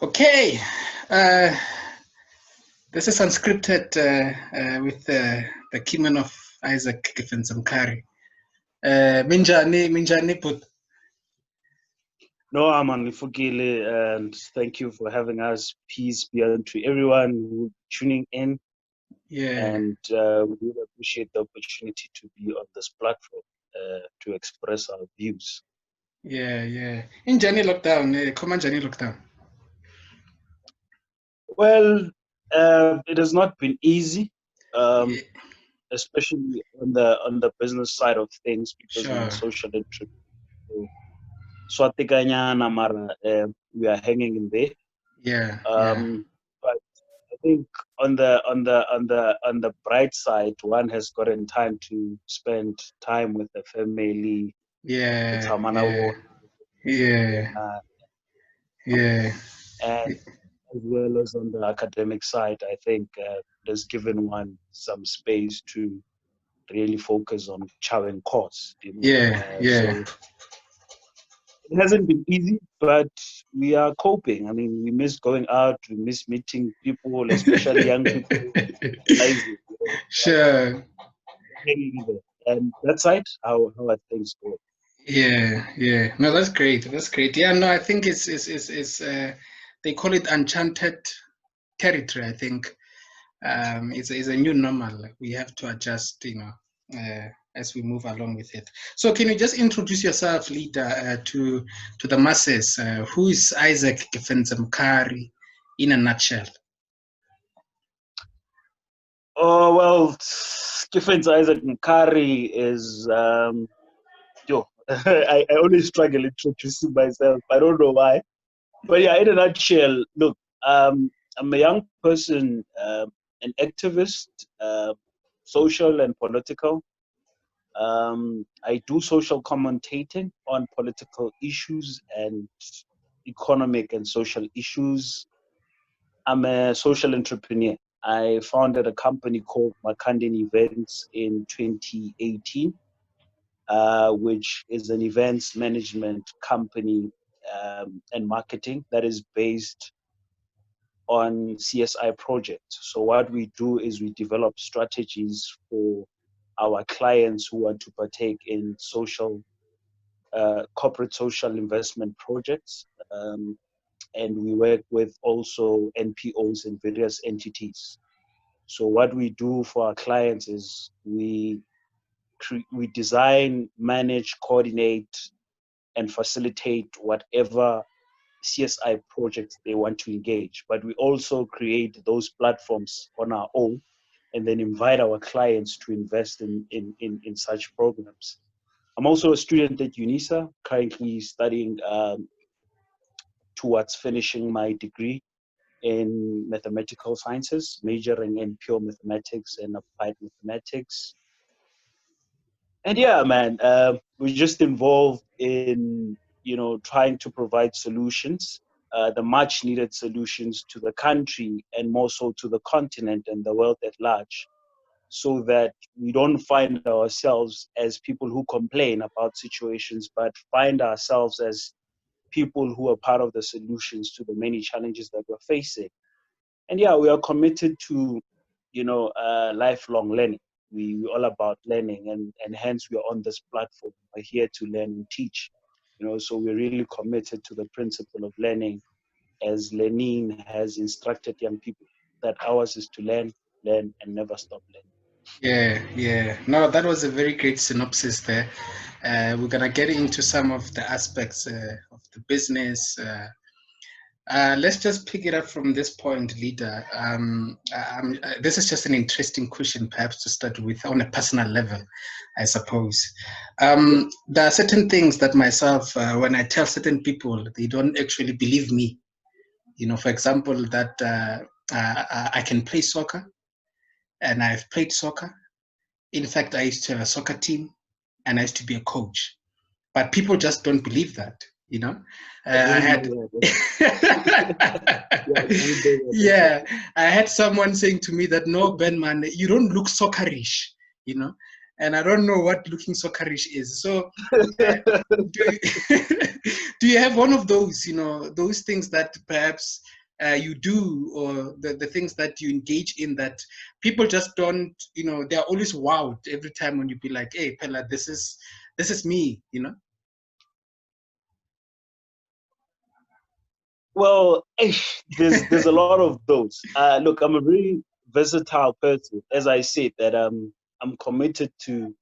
Okay, uh, this is Unscripted with the keyman of Isaac Kefentse Mkhari. Minjani put. No, Aman Ifukile, and thank you for having us. Peace be unto everyone who tuning in. Yeah. And we really appreciate the opportunity to be on this platform to express our views. Yeah. In Jani lockdown, come on Jani lockdown. Well, it has not been easy, especially on the business side of things, because Sure. of social interest. Swatikanyana Mara, we are hanging in there. Yeah. But I think on the bright side, one has gotten time to spend time with the family. Yeah. And as well as on the academic side, I think it has given one some space to really focus on chowing course. So it hasn't been easy, but we are coping. I mean, we miss going out, we miss meeting people, especially young people. Sure. And that side, how are things going? Yeah. No, that's great. Yeah, no, I think it's they call it enchanted territory. I think it's a new normal. We have to adjust, as we move along with it. So, can you just introduce yourself, leader, to the masses? Who is Isaac Kefentse Mkhari in a nutshell? Oh well, Kefentse Isaac Mkhari is I always struggle introducing myself. I don't know why. But yeah, in a nutshell, look, I'm a young person, an activist, social and political. I do social commentating on political issues and economic and social issues. I'm a social entrepreneur. I founded a company called Makandin Events in 2018. Which is an events management company and marketing that is based on CSI projects. So what we do is we develop strategies for our clients who want to partake in corporate social investment projects. And we work with also NPOs and various entities. So what we do for our clients is we design, manage, coordinate, and facilitate whatever CSI projects they want to engage. But we also create those platforms on our own and then invite our clients to invest in such programs. I'm also a student at UNISA, currently studying towards finishing my degree in mathematical sciences, majoring in pure mathematics and applied mathematics. And yeah, man, we're just involved in, trying to provide solutions, the much needed solutions to the country and more so to the continent and the world at large, so that we don't find ourselves as people who complain about situations, but find ourselves as people who are part of the solutions to the many challenges that we're facing. And yeah, we are committed to, lifelong learning. We're all about learning, and hence we are on this platform. We're here to learn and teach. So we're really committed to the principle of learning, as Lenin has instructed young people, that ours is to learn, and never stop learning. Yeah. No, that was a very great synopsis there. We're going to get into some of the aspects of the business. Let's just pick it up from this point, leader. This is just an interesting question, perhaps, to start with on a personal level, I suppose. There are certain things that myself, when I tell certain people, they don't actually believe me. For example, that I can play soccer, and I've played soccer. In fact, I used to have a soccer team, and I used to be a coach. But people just don't believe that. I had someone saying to me that, no, Ben, man, you don't look soccerish, and I don't know what looking soccerish is. So do you have one of those, those things that perhaps you do, or the things that you engage in that people just don't, they're always wowed every time when you be like, hey, Pella, this is me, Well, there's a lot of those. Look, I'm a very versatile person. As I said, that I'm committed to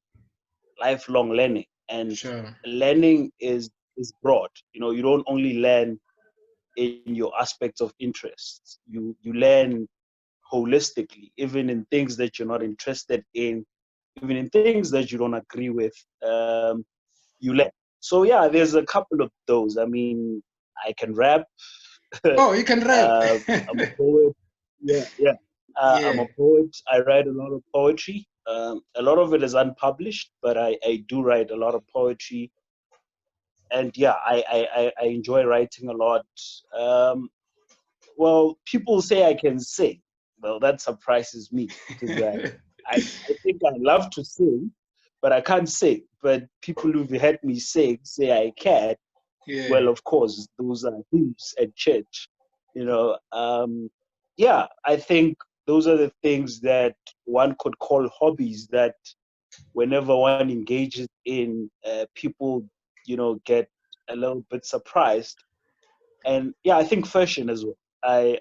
lifelong learning, and Sure. learning is broad. You don't only learn in your aspects of interest. You learn holistically, even in things that you're not interested in, even in things that you don't agree with. You learn. So yeah, there's a couple of those. I mean, I can rap. Oh, you can rap. I'm a poet. Yeah, yeah. I'm Yeah. a poet. I write a lot of poetry. A lot of it is unpublished, but I do write a lot of poetry. And yeah, I enjoy writing a lot. Well, people say I can sing. Well, that surprises me because I think I love to sing, but I can't sing. But people who've heard me sing say I can. Yeah. Well, of course, those are hymns at church. Yeah, I think those are the things that one could call hobbies that whenever one engages in, people, get a little bit surprised. And yeah, I think fashion as well. I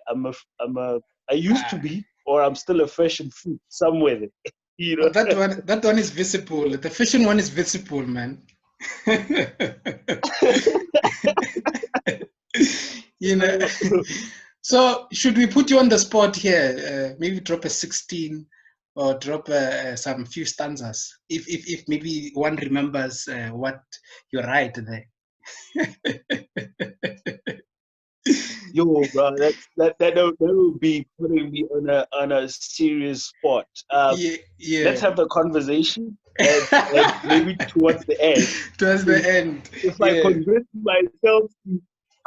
used to Ah, be, or I'm still a fashion freak somewhere there. you know. but that one is visible. The fashion one is visible, man. you know. So should we put you on the spot here? Maybe drop a 16 or drop some few stanzas. If maybe one remembers what you write there. Yo, bro, that would be putting me on a serious spot. Yeah, Let's yeah. have the conversation, and maybe towards the end, Towards the if, end. if I Yeah. convince myself,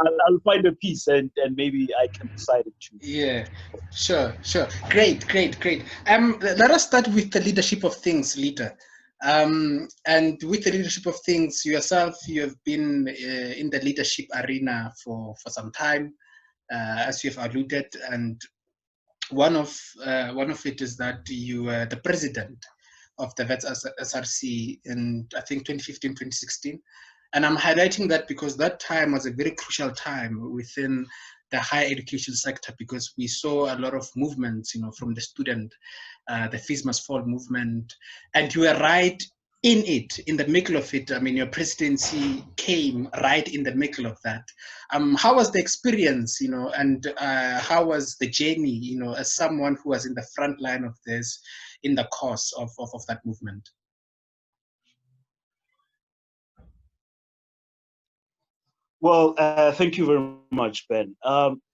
I'll find a piece, and maybe I can decide it too. Yeah, sure, sure. Great, great, great. Let us start with the leadership of things, leader. And with the leadership of things, yourself, you have been in the leadership arena for some time, as you have alluded, and one of it is that you were the president of the Wits SRC in, I think, 2015, 2016. And I'm highlighting that because that time was a very crucial time within the higher education sector, because we saw a lot of movements, from the student, the fees must fall movement, and you were right in it, in the middle of it. I mean, your presidency came right in the middle of that. How was the experience, and how was the journey, as someone who was in the front line of this, in the course of that movement? Well, thank you very much, Ben.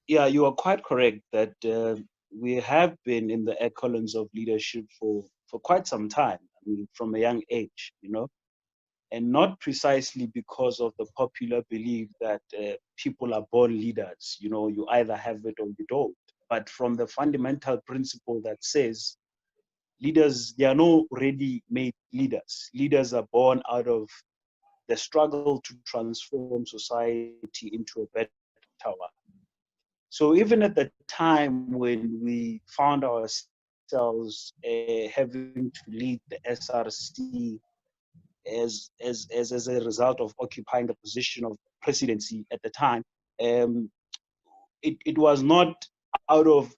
Yeah, you are quite correct that we have been in the echelons of leadership for quite some time. I mean, from a young age, and not precisely because of the popular belief that people are born leaders. You either have it or you don't. But from the fundamental principle that says leaders, they are not ready-made leaders. Leaders are born out of the struggle to transform society into a better one. So even at the time when we found ourselves having to lead the SRC as a result of occupying the position of presidency at the time, it was not out of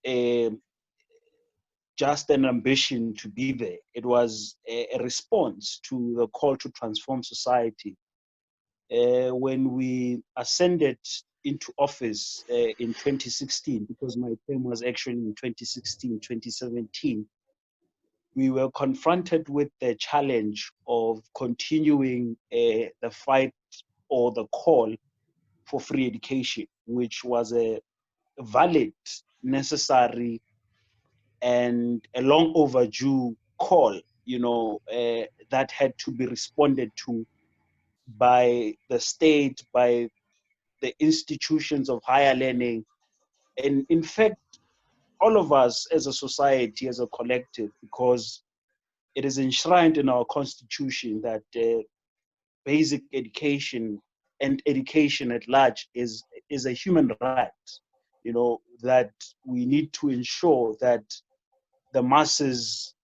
just an ambition to be there. It was a response to the call to transform society. When we ascended into office in 2016, because my term was actually in 2016, 2017, we were confronted with the challenge of continuing the fight or the call for free education, which was a valid, necessary, and a long overdue call, that had to be responded to by the state, by the institutions of higher learning, and in fact, all of us as a society, as a collective, because it is enshrined in our constitution that basic education and education at large is a human right, you know, that we need to ensure that the masses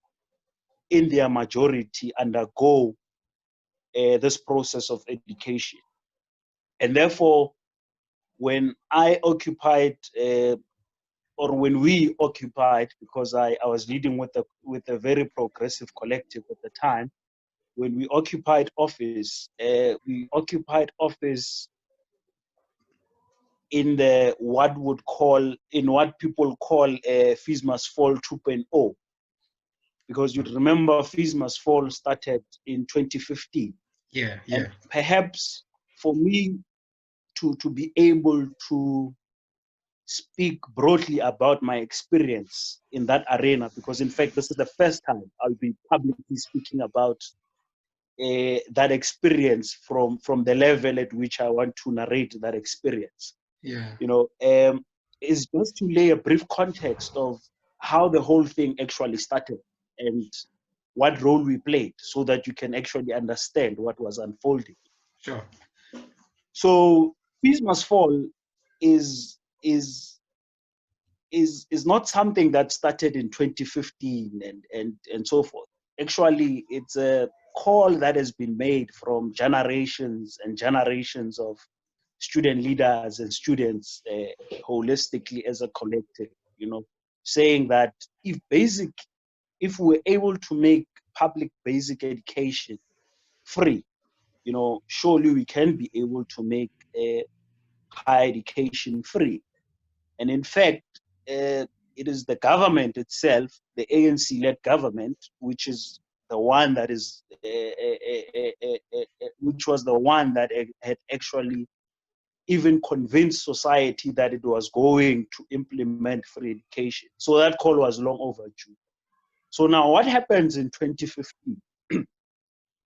in their majority undergo this process of education. And therefore, when I occupied, or when we occupied, because I was leading with a very progressive collective at the time, when we occupied office in the what people call Fees Must Fall 2.0, because you'd remember Fees Must Fall started in 2015. Yeah, And yeah. perhaps for me to be able to speak broadly about my experience in that arena, because in fact this is the first time I'll be publicly speaking about that experience from the level at which I want to narrate that experience. Yeah. You know, is just to lay a brief context of how the whole thing actually started and what role we played, so that you can actually understand what was unfolding. Sure. So Fees Must Fall is not something that started in 2015 and so forth. Actually, it's a call that has been made from generations and generations of student leaders and students holistically as a collective, you know, saying that if we're able to make public basic education free, you know, surely we can be able to make higher education free. And in fact, it is the government itself, the ANC-led government, which is the one that is, which was the one that had actually even convinced society that it was going to implement free education. So that call was long overdue. So now what happens in 2015?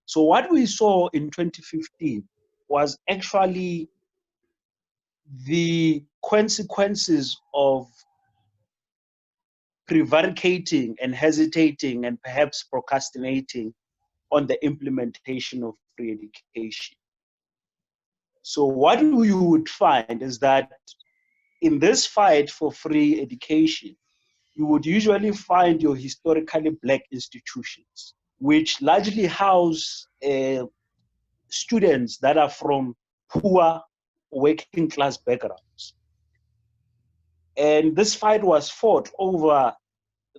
So what we saw in 2015 was actually the consequences of prevaricating and hesitating and perhaps procrastinating on the implementation of free education. So what you would find is that in this fight for free education, you would usually find your historically black institutions, which largely house students that are from poor working class backgrounds. And this fight was fought over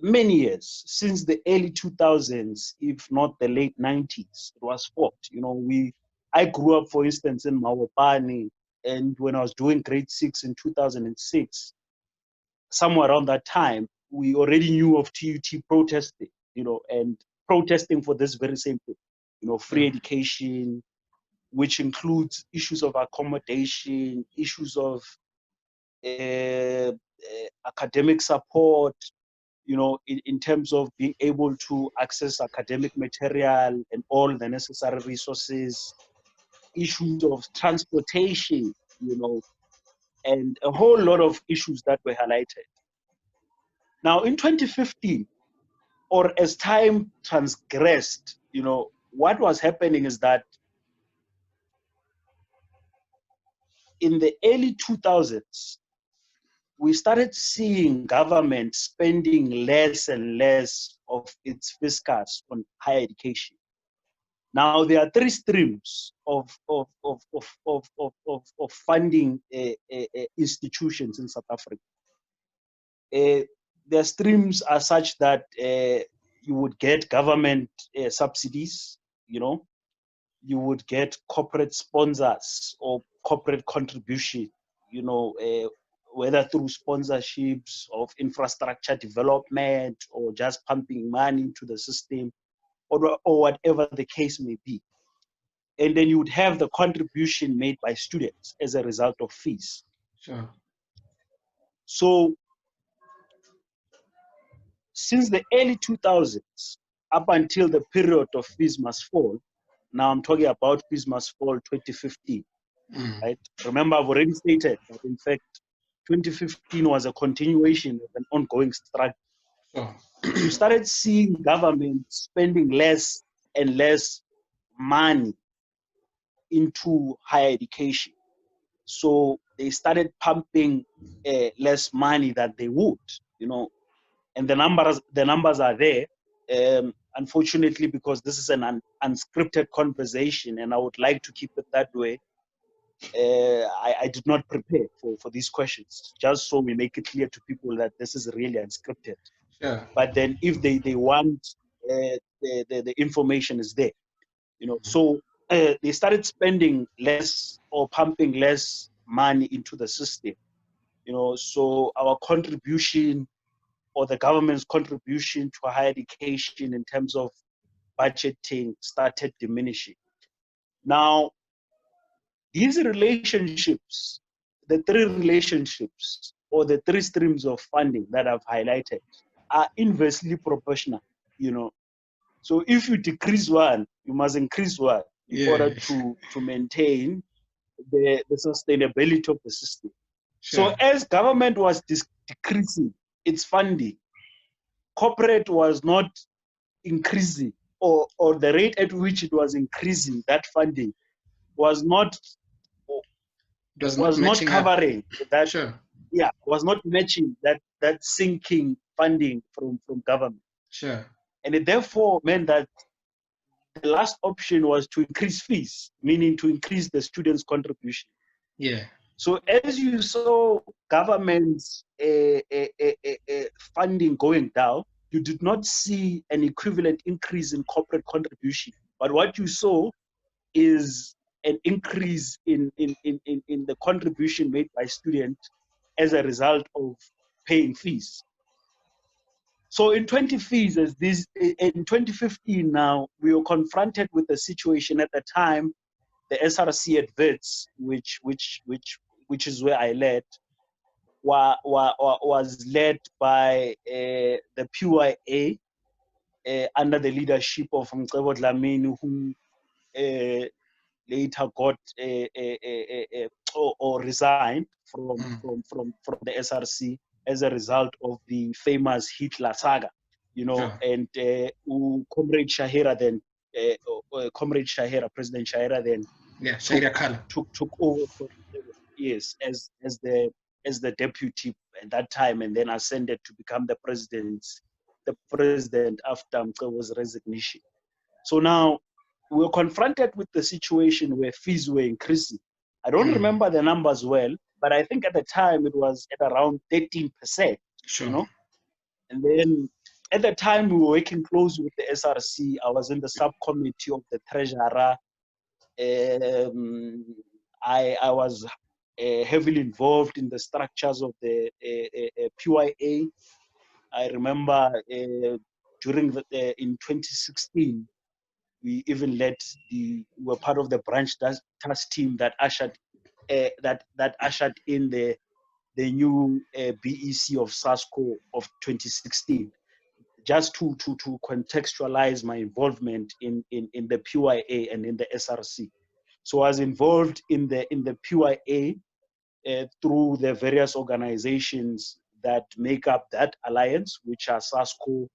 many years, since the early 2000s, if not the late 90s. It was fought. You know, I grew up, for instance, in Mawapani, and when I was doing grade 6 in 2006, somewhere around that time, we already knew of TUT protesting, you know, and protesting for this very same thing, you know, free education, which includes issues of accommodation, issues of academic support, you know, in terms of being able to access academic material and all the necessary resources, issues of transportation, you know, and a whole lot of issues that were highlighted. Now, in 2015, or as time transgressed, you know, what was happening is that in the early 2000s, we started seeing government spending less and less of its fiscus on higher education. Now, there are three streams of funding institutions in South Africa. The streams are such that you would get government subsidies, you know, you would get corporate sponsors or corporate contribution, you know, whether through sponsorships of infrastructure development or just pumping money into the system, or whatever the case may be. And then you would have the contribution made by students as a result of fees. Sure. So since the early 2000s, up until the period of Fees Must Fall, now I'm talking about Fees Must Fall 2015, right? Remember, I've already stated that in fact, 2015 was a continuation of an ongoing struggle. Sure. You started seeing government spending less and less money into higher education. So they started pumping less money than they would, and the numbers are there. Unfortunately, because this is an unscripted conversation, and I would like to keep it that way, I did not prepare for these questions, just so we make it clear to people that this is really unscripted. Sure. But then if they want, the information is there. So they started spending less or pumping less money into the system. So our contribution, or the government's contribution to higher education in terms of budgeting, started diminishing. Now, these relationships, the three relationships or the three streams of funding that I've highlighted, are inversely proportional. So if you decrease one, you must increase one in order to maintain the sustainability of the system. Sure. So as government was decreasing its funding, corporate was not increasing, or the rate at which it was increasing that funding was not covering that. Sure. Was not matching that sinking funding from government. Sure. And it therefore meant that the last option was to increase fees, meaning to increase the students' contribution. Yeah. So as you saw government's funding going down, you did not see an equivalent increase in corporate contribution. But what you saw is an increase in the contribution made by students as a result of paying fees. So in 2015 now, we were confronted with a situation at the time. The SRC at Wits, which is where I led, was led by the PYA under the leadership of Mcebo Dlamini, who later got or resigned from the SRC as a result of the famous Hitler saga, Sure. And Comrade Shahira then, President Shahira then, took over as the deputy at that time, and then ascended to become the president after Mcebo's resignation. So now we were confronted with the situation where fees were increasing. I don't remember the numbers well, but I think at the time it was at around 13%. Sure. And then at the time we were working close with the SRC. I was in the subcommittee of the treasurer. I was heavily involved in the structures of the PYA. I remember during in 2016, we even we were part of the branch task team that ushered in the new BEC of SASCO of 2016. Just to contextualize my involvement in the PYA and in the SRC. So I was involved in the PYA through the various organizations that make up that alliance, which are SASCO,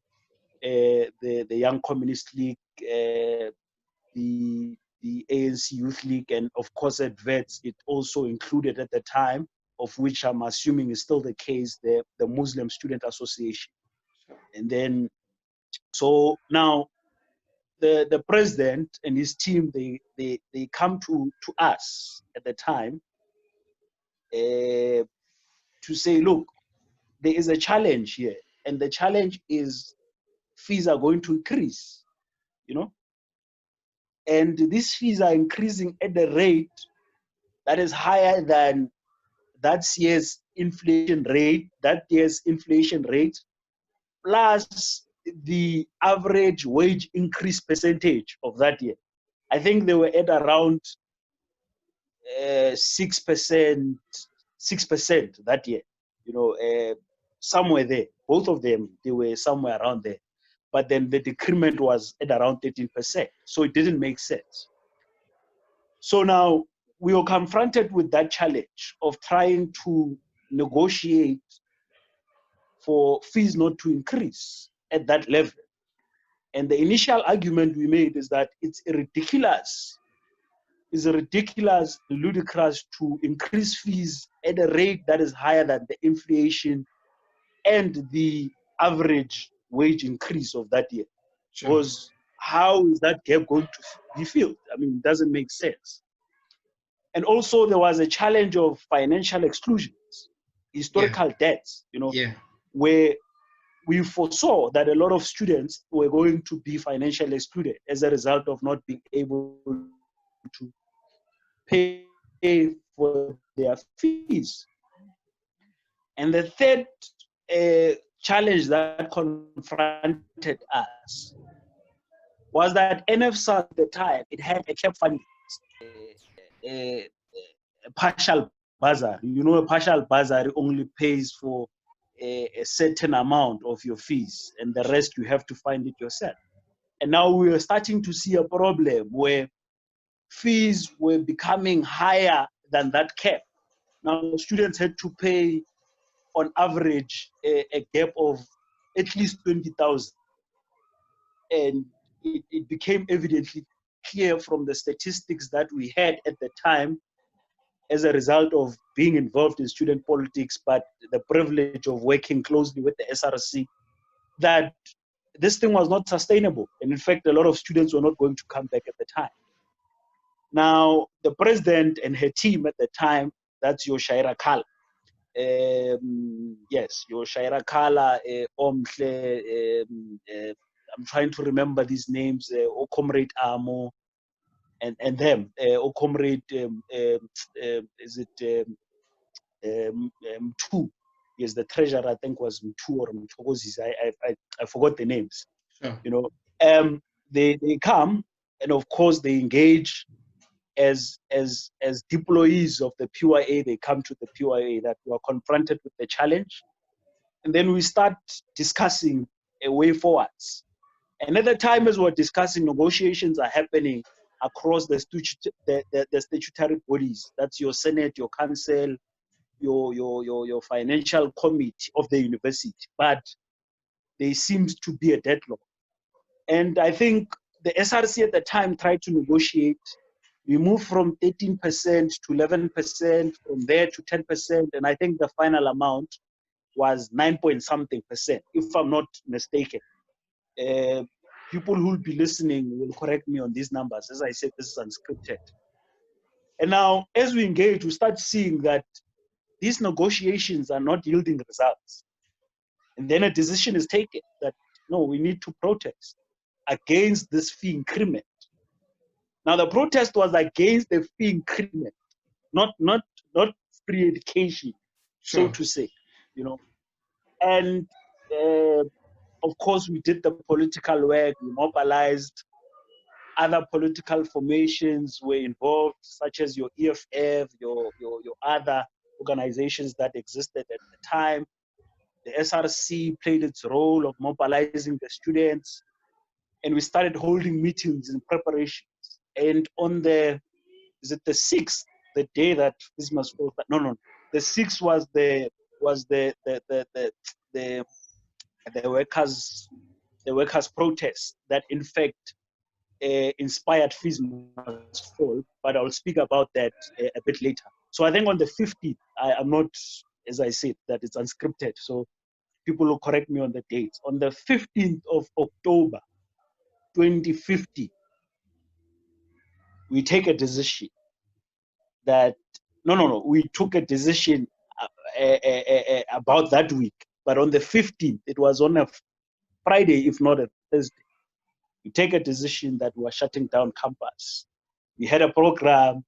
the Young Communist League, the ANC Youth League, and of course at Wits, it also included at the time, of which I'm assuming is still the case, the Muslim Student Association. And then, so now the president and his team, they come to us at the time to say, look, there is a challenge here, and the challenge is fees are going to increase, and these fees are increasing at a rate that is higher than that year's inflation rate, plus the average wage increase percentage of that year. I think they were at around 6% that year, somewhere there. Both of them, they were somewhere around there. But then the decrement was at around 13%. So it didn't make sense. So now we were confronted with that challenge of trying to negotiate for fees not to increase at that level. And the initial argument we made is that it's ridiculous is ridiculous, ludicrous to increase fees at a rate that is higher than the inflation and the average wage increase of that year. Sure. Because how is that gap going to be filled? I mean, it doesn't make sense. And also there was a challenge of financial exclusions, historical debts, you know, Yeah. where we foresaw that a lot of students were going to be financially excluded as a result of not being able to pay for their fees. And the third challenge that confronted us was that NFSA at the time, it had a cap funding, a partial bursary. You know, a partial bursary only pays for a certain amount of your fees, and the rest you have to find it yourself. And now we are starting to see a problem where fees were becoming higher than that cap. Now students had to pay on average a gap of at least 20,000. And it became evidently clear from the statistics that we had at the time as a result of being involved in student politics, but the privilege of working closely with the SRC, that this thing was not sustainable. And in fact, a lot of students were not going to come back at the time. Now, the president and her team at the time, that's your Shaira Kala. Yes, your Shaira Kala, Omhle, I'm trying to remember these names, O Comrade Amo, and them, O Comrade, is it Mtu? Yes, the treasurer, I think, was Mtu or Mtokozis. I forgot the names. Sure. You know, they come, and of course they engage as deployees of the PYA. They come to the PYA that we are confronted with the challenge, and then we start discussing a way forwards. And at the time, as we're discussing, negotiations are happening across the statutory bodies. That's your Senate, your Council, your financial committee of the university. But there seems to be a deadlock. And I think the SRC at the time tried to negotiate. We moved from 13% to 11%, from there to 10%, and I think the final amount was 9 point something percent, if I'm not mistaken. People who will be listening will correct me on these numbers. As I said, this is unscripted. And now, as we engage, we start seeing that these negotiations are not yielding results. And then a decision is taken that, no, we need to protest against this fee increment. Now, the protest was against the fee increment, not free education, Sure. so to say, you know. And of course, we did the political work. We mobilized. Other political formations were involved, such as your EFF, your other organizations that existed at the time. The SRC played its role of mobilizing the students, and we started holding meetings in preparations. And on the 6th, the day that this must go? No, the 6th was the workers' protest that in fact inspired fees must fall. But I'll speak about that a bit later. So I think on the 15th, I'm not, as I said, that it's unscripted. So people will correct me on the dates. On the 15th of October, 2050, we take a decision that, we took a decision about that week. But on the 15th, it was on a Friday, if not a Thursday, we take a decision that we were shutting down campus. We had a program.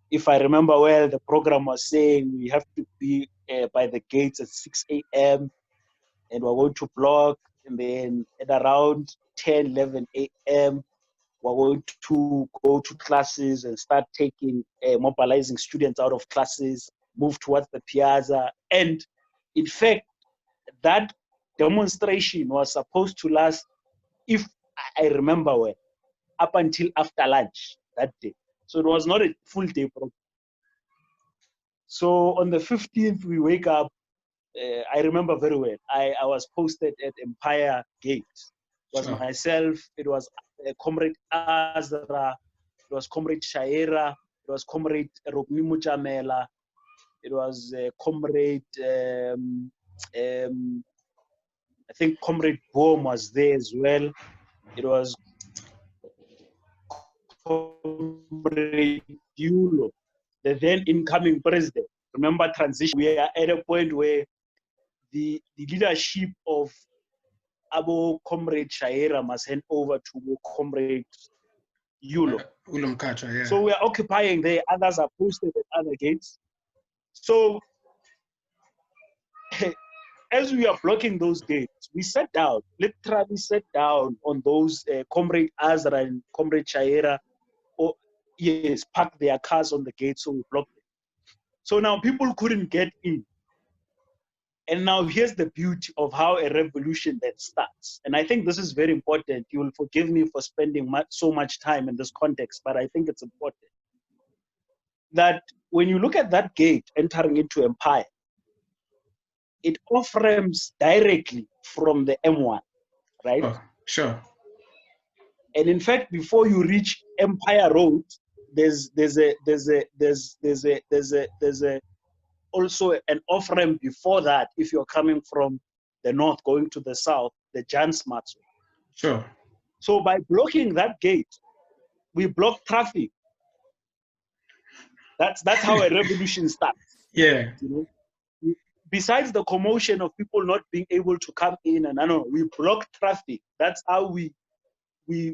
If I remember well, the program was saying we have to be by the gates at 6 a.m. and we're going to block. And then at around 10, 11 a.m., we're going to go to classes and start taking, mobilizing students out of classes, move towards the piazza. And in fact, that demonstration was supposed to last, if I remember well, up until after lunch that day. So it was not a full day program. So on the 15th, we wake up. I remember very well. I was posted at Empire Gate. It was Sure. myself. It was Comrade Azra. It was Comrade Shaira, it was Comrade Rokmi Muchamela, it was Comrade, I think Comrade Bohm was there as well. It was Comrade Yulo, the then incoming president. Remember transition, we are at a point where the leadership of Abo Comrade Shaira must hand over to Comrade Yulo. Yeah. So we are occupying there, others are posted at other gates. So as we are blocking those gates, we sat down, literally sat down on those Comrade Azra and Comrade Shaira, or yes, parked their cars on the gate, so we blocked them. So now people couldn't get in. And now here's the beauty of how a revolution then starts. And I think this is very important. You will forgive me for spending so much time in this context, but I think it's important. That when you look at that gate entering into Empire, it off-ramps directly from the M1, right? Oh, sure. And in fact, before you reach Empire Road, there's also an off-ramp before that if you're coming from the north going to the south, the Jan Smart Zone. Sure. So by blocking that gate, we block traffic. That's how a revolution starts. Yeah. You know? Besides the commotion of people not being able to come in, and I know we block traffic. That's how we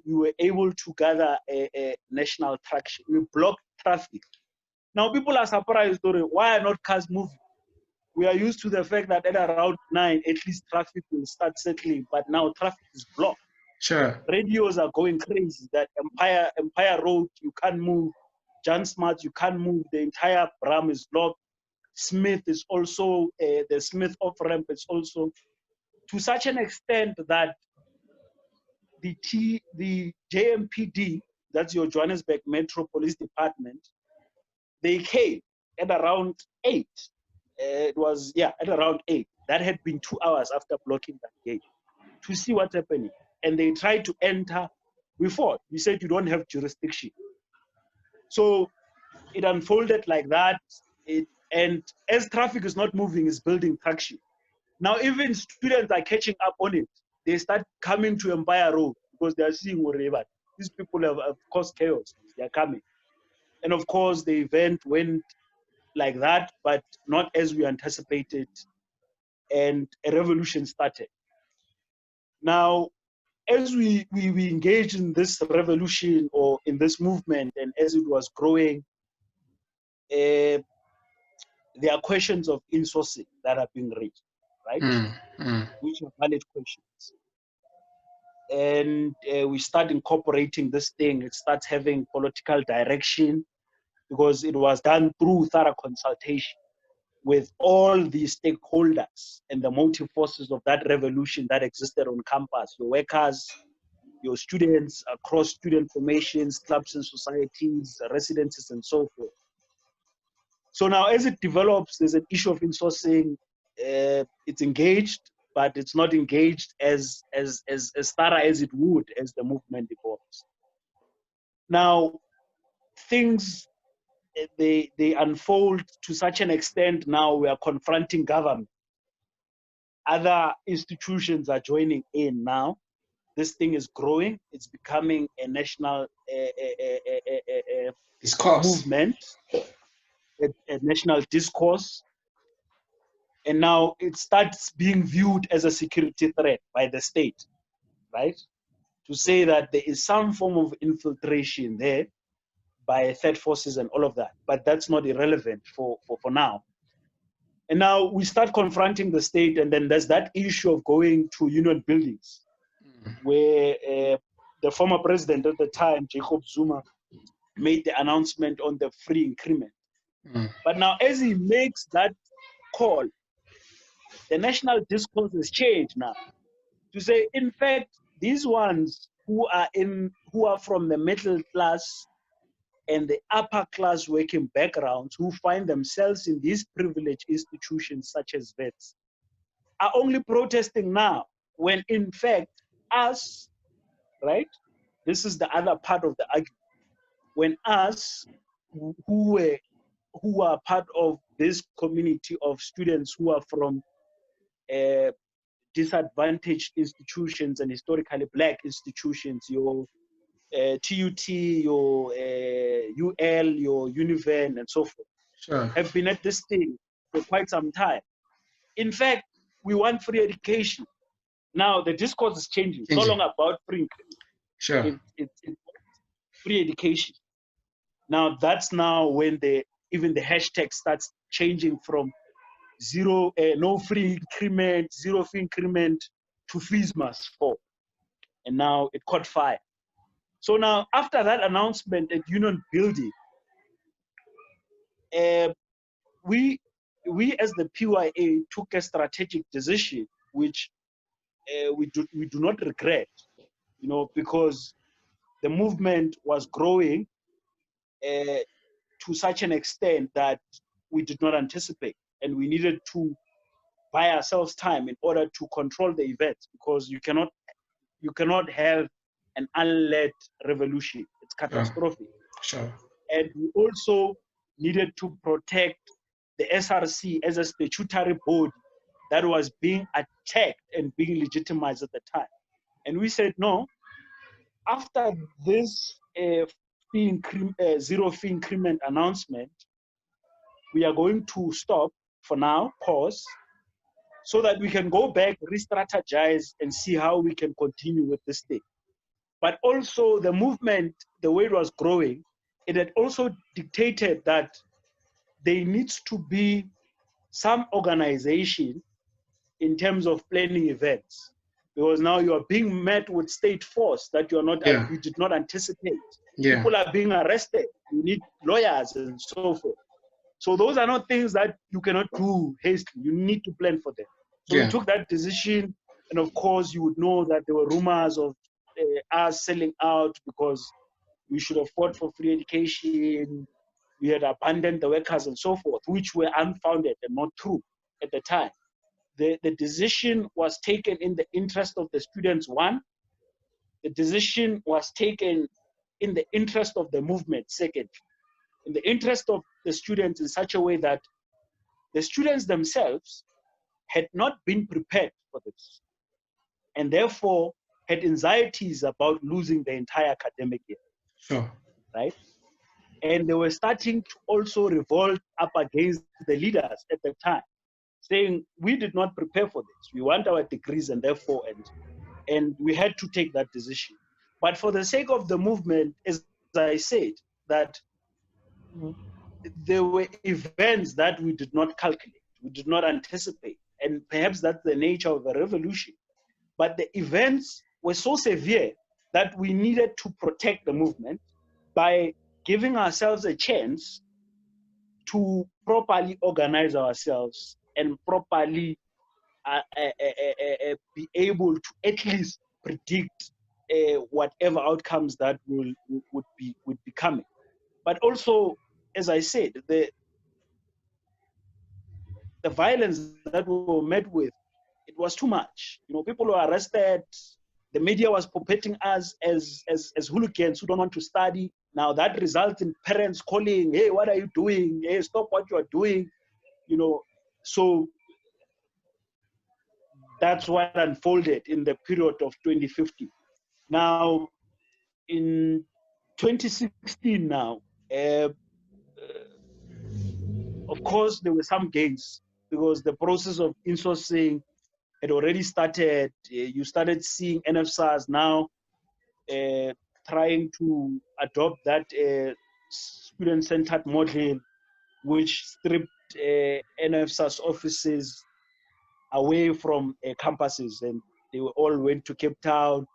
were able to gather a national traction. We block traffic. Now people are surprised, why are not cars moving? We are used to the fact that at around 9, at least traffic will start settling, but now traffic is blocked. Sure. Radios are going crazy that Empire Road, you can't move. Jan Smart, you can't move. The entire Bram is blocked. Smith is also, the Smith off-ramp is also, to such an extent that the JMPD, that's your Johannesburg Metro Police Department, they came at around 8. It was, yeah, at around 8. That had been 2 hours after blocking that gate to see what's happening. And they tried to enter. We fought. We said, you don't have jurisdiction. So it unfolded like that. And as traffic is not moving, it's building traction. Now, even students are catching up on it. They start coming to Empire Road because they are seeing whatever. These people have caused chaos. They are coming. And of course, the event went like that, but not as we anticipated. And a revolution started. Now, as we engaged in this revolution or in this movement, and as it was growing, there are questions of insourcing that are being raised, right? Which are valid questions. And we start incorporating this thing. It starts having political direction because it was done through thorough consultation with all the stakeholders and the motive forces of that revolution that existed on campus, your workers, your students across student formations, clubs and societies, residences, and so forth. So now as it develops, there's an issue of insourcing. It's engaged, but it's not engaged as thorough as it would as the movement evolves. Now, things, they unfold to such an extent now we are confronting government. Other institutions are joining in now. This thing is growing. It's becoming a national movement, a national discourse. And now it starts being viewed as a security threat by the state, right? To say that there is some form of infiltration there by third forces and all of that. But that's not irrelevant for now. And now we start confronting the state, and then there's that issue of going to union buildings, where the former president at the time, Jacob Zuma, made the announcement on the free increment. But now as he makes that call, the national discourse has changed now to say, in fact, these ones who are from the middle class and the upper class working backgrounds, who find themselves in these privileged institutions such as Wits, are only protesting now, when in fact us, right? This is the other part of the argument. when us who are part of this community of students who are from disadvantaged institutions and historically black institutions, your TUT, your UL, your Univen, and so forth, Sure. have been at this thing for quite some time. In fact, we want free education. Now the discourse is changing. It's no longer about free increment. Sure. It's free education. Now that's now when even the hashtag starts changing from zero, no free increment, zero free increment, to fees must fall. And now it caught fire. So now after that announcement at Union Building, we as the PYA took a strategic decision, which we do not regret, because the movement was growing to such an extent that we did not anticipate, and we needed to buy ourselves time in order to control the events, because you cannot have an unled revolution. It's catastrophic. Sure. And we also needed to protect the SRC as a statutory body that was being attacked and being legitimized at the time. And we said, no, after this zero fee increment announcement, we are going to stop for now, pause, so that we can go back, re-strategize, and see how we can continue with this thing. But also the movement, the way it was growing, it had also dictated that there needs to be some organization in terms of planning events, because now you are being met with state force that you did not anticipate. People are being arrested. You need lawyers and so forth. So those are not things that you cannot do hastily. You need to plan for them. So we took that decision, and of course you would know that there were rumors of us selling out because we should have fought for free education. We had abandoned the workers and so forth, which were unfounded and not true at the time. The decision was taken in the interest of the students, one. The decision was taken in the interest of the movement, second. In the interest of the students in such a way that the students themselves had not been prepared for this, and therefore had anxieties about losing the entire academic year. Sure. Right? And they were starting to also revolt up against the leaders at the time, saying, we did not prepare for this. We want our degrees, and therefore, and we had to take that decision. But for the sake of the movement, as I said, that there were events that we did not calculate, we did not anticipate, and perhaps that's the nature of a revolution. But the events were so severe that we needed to protect the movement by giving ourselves a chance to properly organize ourselves and properly be able to at least predict whatever outcomes that would be coming. But also, as I said, the violence that we were met with, it was too much. People were arrested. The media was portraying us as hooligans who don't want to study. Now that results in parents calling, hey, what are you doing? Hey, stop what you are doing. So that's what unfolded in the period of 2015. Now, in 2016 now, of course, there were some gains because the process of insourcing had already started. You started seeing NFSAs now trying to adopt that student-centered model, which stripped NFSA's offices away from campuses, and they all went to Cape Town.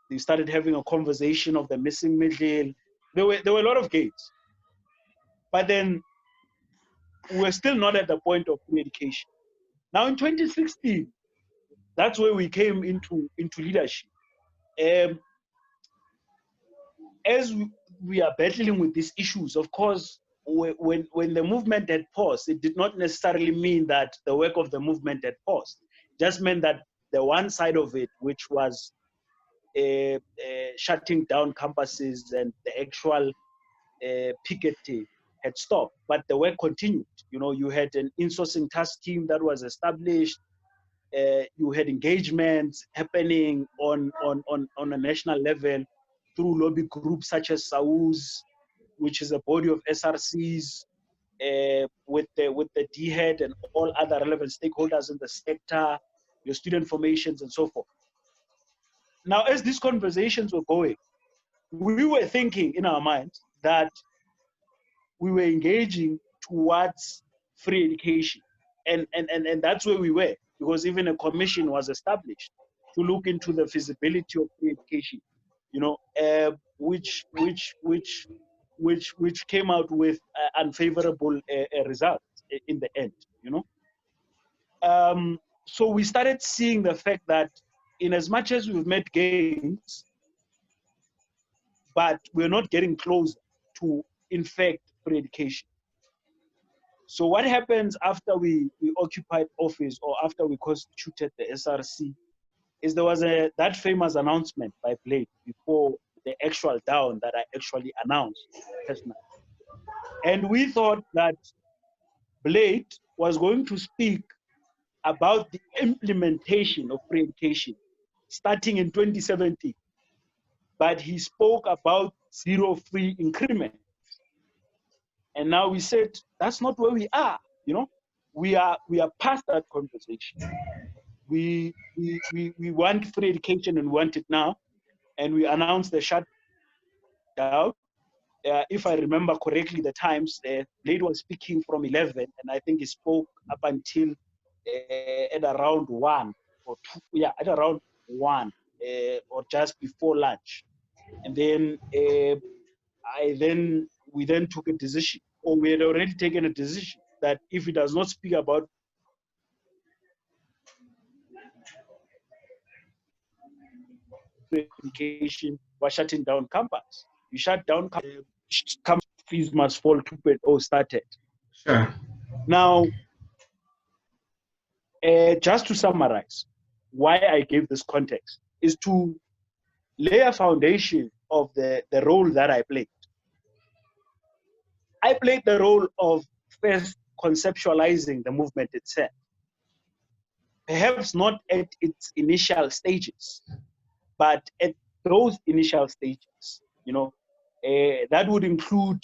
They started having a conversation of the missing middle. There were a lot of gains, but then we're still not at the point of free education. Now in 2016, that's where we came into leadership. As we are battling with these issues, of course, when the movement had paused, it did not necessarily mean that the work of the movement had paused. It just meant that the one side of it, which was shutting down campuses and the actual picketing had stopped, but the work continued. You know, you had an insourcing task team that was established. You had engagements happening on a national level through lobby groups such as SAUS, which is a body of SRCs, with the DHEAD and all other relevant stakeholders in the sector, your student formations and so forth. Now, as these conversations were going, we were thinking in our minds that we were engaging towards free education. And that's where we were, because even a commission was established to look into the feasibility of free education, you know, which came out with unfavorable results in the end, you know. So we started seeing the fact that in as much as we've made gains, but we're not getting closer to, in fact, free education. So what happens after we occupied office, or after we constituted the SRC, is there was that famous announcement by Blade before the actual down that I actually announced personally. And we thought that Blade was going to speak about the implementation of free education starting in 2017. But he spoke about zero free increment. And now we said, that's not where we are, you know? We are past that conversation. We want free education and want it now. And we announced the shutdown. If I remember correctly, the times, Blade was speaking from 11, and I think he spoke up until at around 1 or 2, yeah, at around 1 or just before lunch. And then we then took a decision, or we had already taken a decision, that if he does not speak about education, we're shutting down campus. We shut down campus, fees must fall 2.0 started. Sure. Now, just to summarize why I gave this context is to lay a foundation of the role that I played. I played the role of first conceptualizing the movement itself. Perhaps not at its initial stages, but at those initial stages, you know, that would include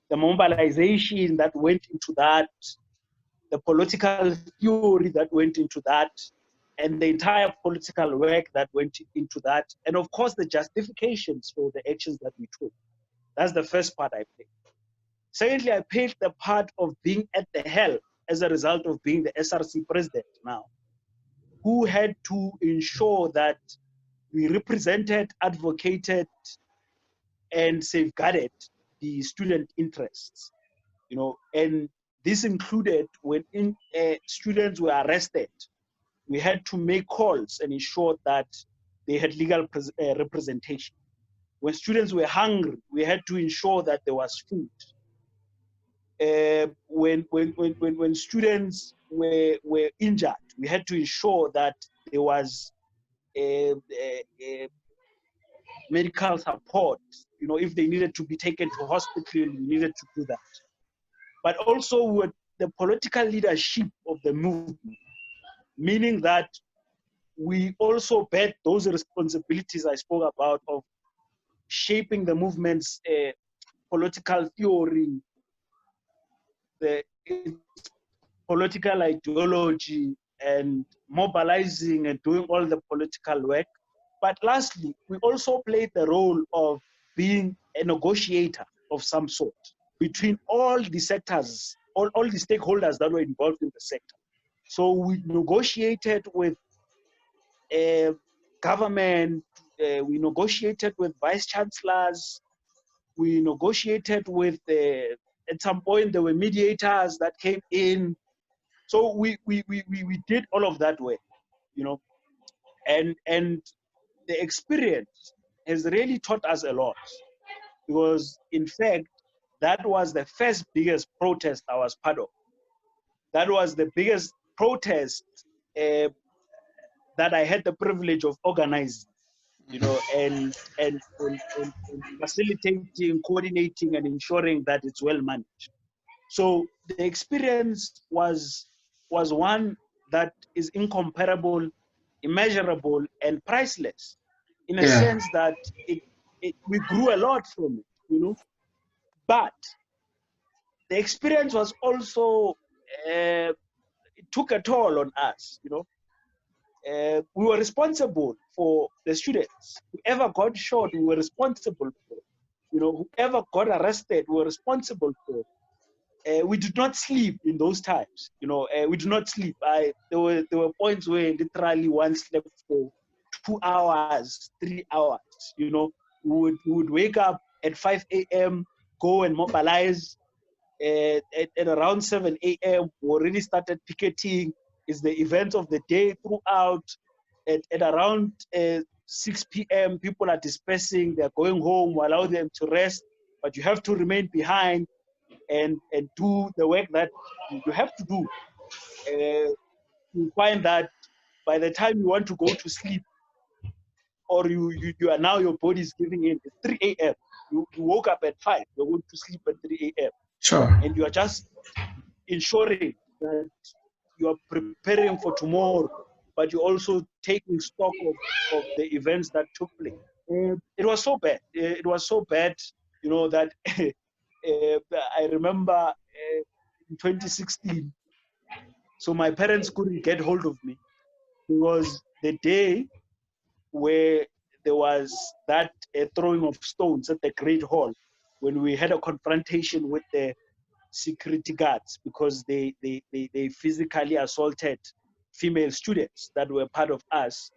the mobilization that went into that, the political theory that went into that, and the entire political work that went into that, and of course the justifications for the actions that we took. That's the first part I played. Secondly, I played the part of being at the helm as a result of being the SRC president now, who had to ensure that we represented, advocated, and safeguarded the student interests, you know, and this included when students were arrested, we had to make calls and ensure that they had legal representation. When students were hungry, we had to ensure that there was food. When students were injured, we had to ensure that there was medical support. You know, if they needed to be taken to hospital, we needed to do that. But also with the political leadership of the movement, meaning that we also bear those responsibilities I spoke about of shaping the movement's political theory, the political ideology, and mobilizing and doing all the political work. But lastly, we also played the role of being a negotiator of some sort between all the sectors, all the stakeholders that were involved in the sector. So we negotiated with government, we negotiated with vice chancellors, we negotiated with, at some point there were mediators that came in. So we did all of that work, you know, and the experience has really taught us a lot, because in fact, that was the first biggest protest I was part of. That was the biggest protest that I had the privilege of organizing. you know, and facilitating, coordinating, and ensuring that it's well managed. So the experience was one that is incomparable, immeasurable, and priceless, in a Yeah. sense that we grew a lot from it, you know. But the experience was also it took a toll on us, you know. We were responsible for the students. Whoever got shot, we were responsible for. You know, whoever got arrested, we were responsible for. We did not sleep in those times. You know, we did not sleep. There were points where literally one slept for 2 hours, 3 hours. You know, we would wake up at 5 a.m., go and mobilize. At around 7 a.m., we already started picketing. Is the events of the day throughout. At around 6 p.m., people are dispersing. They're going home. We allow them to rest, but you have to remain behind and do the work that you have to do. You find that by the time you want to go to sleep, or you are now, your body is giving in, it's 3 a.m. You woke up at 5, you're going to sleep at 3 a.m. Sure. And you are just ensuring that you are preparing for tomorrow, but you're also taking stock of the events that took place. It was so bad. It was so bad, you know, that I remember in 2016, so my parents couldn't get hold of me. It was the day where there was that throwing of stones at the Great Hall, when we had a confrontation with the security guards because they physically assaulted female students that were part of us.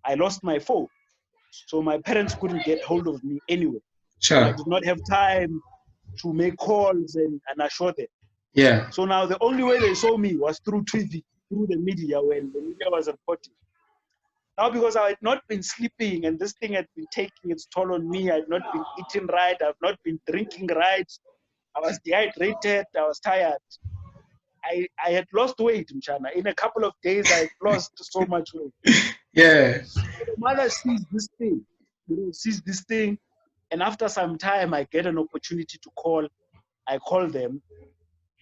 I lost my phone. So my parents couldn't get hold of me anyway. So I Sure. did not have time to make calls and assure them. Yeah. So now the only way they saw me was through TV, through the media, when the media was reporting. Now, because I had not been sleeping and this thing had been taking its toll on me, I had not been eating right, I've not been drinking right, I was dehydrated, I was tired. I had lost weight, Mchana. In a couple of days, I had lost so much weight. Yeah. So the mother sees this thing, you know, sees this thing, and after some time, I get an opportunity to call. I call them,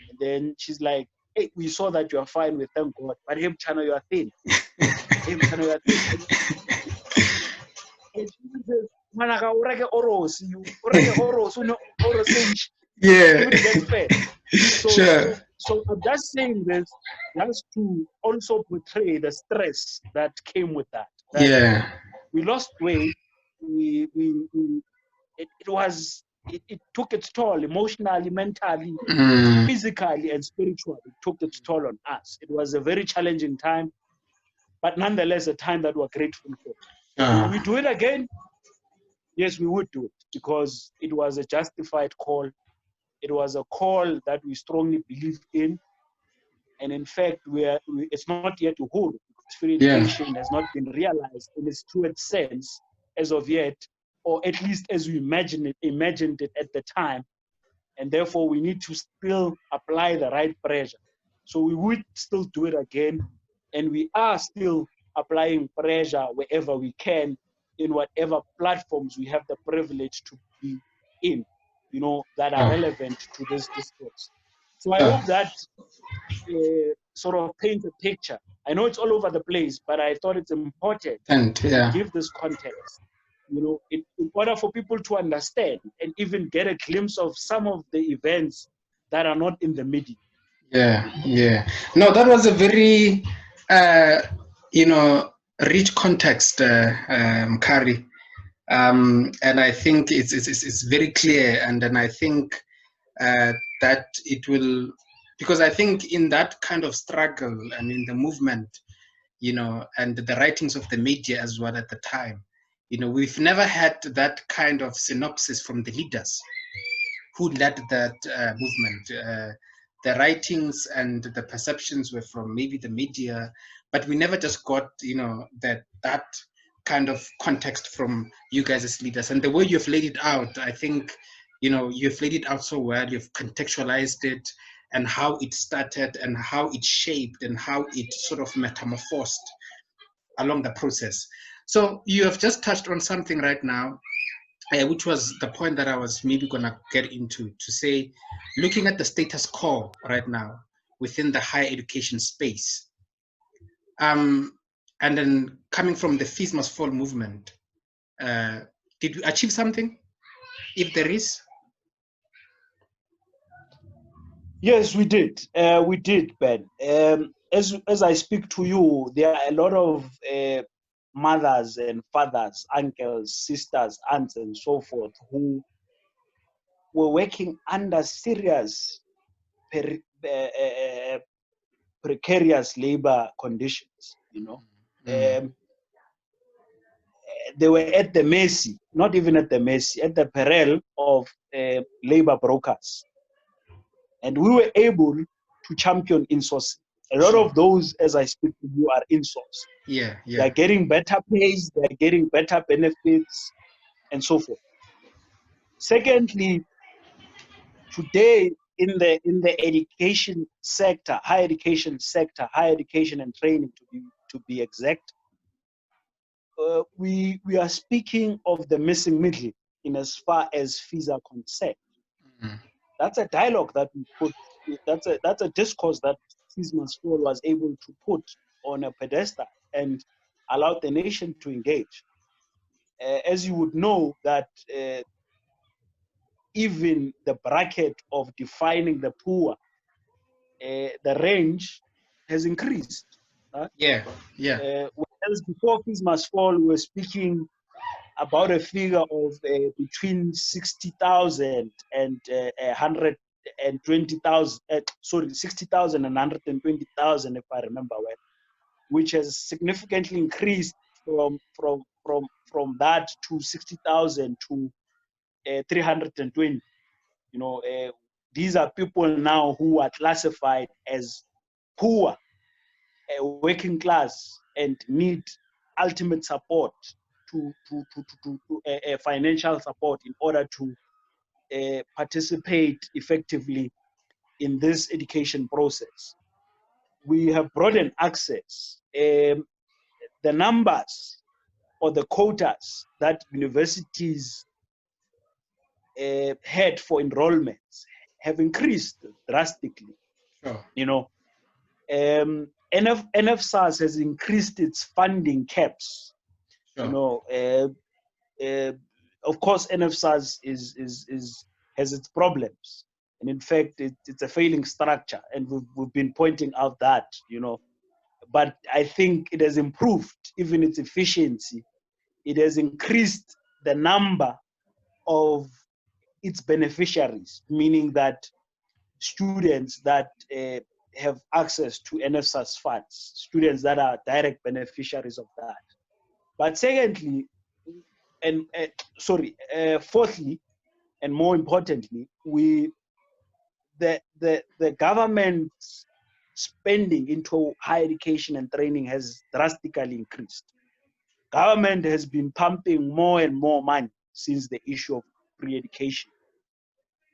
and then she's like, "Hey, we saw that you are fine. We thank God. But hey, Mchana, you are thin. Hey, Mchana, you are thin." And she says, "Manaka, ureke oros, you ureke oros, uno oros, Yeah. even to get fed." So, Sure. so I'm just saying this just to also portray the stress that came with that. That Yeah. we lost weight. It took its toll emotionally, mentally, Mm. physically, and spiritually. It took its toll on us. It was a very challenging time, but nonetheless, a time that we're grateful for. Will we Ah. do it again? Yes, we would do it because it was a justified call. It was a call that we strongly believe in. And in fact, it's not yet Uhuru, because free Yeah. education has not been realized in its truest sense as of yet, or at least as we imagined it at the time. And therefore, we need to still apply the right pressure. So we would still do it again, and we are still applying pressure wherever we can, in whatever platforms we have the privilege to be in, you know, that are Ah. relevant to this discourse. So I hope Ah. that sort of paint a picture. I know it's all over the place, but I thought it's important And to yeah. give this context, you know, in order for people to understand and even get a glimpse of some of the events that are not in the media. Yeah. Yeah. No, that was a very, uh, you know, rich context, Mkhari. And I think it's very clear, and then I think that it will, because I think in that kind of struggle and in the movement, you know, and the writings of the media as well at the time, you know, we've never had that kind of synopsis from the leaders who led that movement. The writings and the perceptions were from maybe the media, but we never just got, you know, that kind of context from you guys as leaders. And the way you've laid it out, I think, you know, you've laid it out so well. You've contextualized it and how it started and how it shaped and how it sort of metamorphosed along the process. So you have just touched on something right now, which was the point that I was maybe going to get into, to say, looking at the status quo right now within the higher education space, and then coming from the fees must fall movement, did we achieve something, if there is? Yes, we did. We did, Ben. As I speak to you, there are a lot of mothers and fathers, uncles, sisters, aunts, and so forth who were working under serious precarious labor conditions. They were at the mercy, not even at the mercy, at the peril of labor brokers. And we were able to champion insourcing. A lot of those, as I speak to you, are insourced. Yeah. They're getting better pays, they're getting better benefits, and so forth. Secondly, today in the education sector, higher education and training to be exact, we are speaking of the missing middle in as far as fees are concerned. Mm-hmm. That's a dialogue that we put. That's a discourse that Fees Must Fall was able to put on a pedestal and allowed the nation to engage. As you would know, that even the bracket of defining the poor, the range has increased. Whereas before Fees Must Fall, we were speaking about a figure of between 60,000 and 120,000. 60,000 and 120,000, if I remember well, which has significantly increased from that to 60,000 to 320. These are people now who are classified as poor, working class, and need ultimate support to financial support in order to participate effectively in this education process. We have broadened access. The numbers or the quotas that universities had for enrollments have increased drastically. Sure. NFSAS has increased its funding caps. Sure. Of course, NFSAS has its problems, and in fact, it's a failing structure, and we've been pointing out that. But I think it has improved even its efficiency. It has increased the number of its beneficiaries, meaning that students that have access to NFSAS funds, students that are direct beneficiaries of that. But secondly, fourthly, and more importantly, the government's spending into higher education and training has drastically increased. Government has been pumping more and more money since the issue of free education.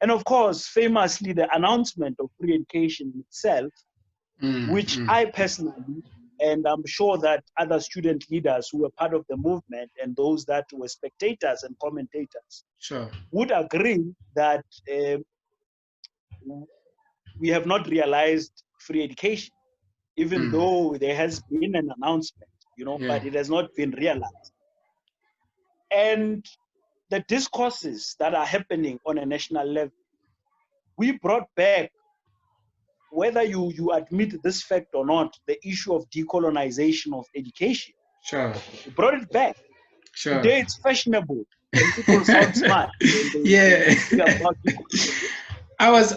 And of course, famously, the announcement of free education itself, which I personally, and I'm sure that other student leaders who were part of the movement and those that were spectators and commentators would agree that we have not realized free education, even though there has been an announcement, but it has not been realized. And the discourses that are happening on a national level, we brought back, whether you admit this fact or not, the issue of decolonization of education. Sure. We brought it back. Sure. Today it's fashionable and people sound smart. Yeah. I was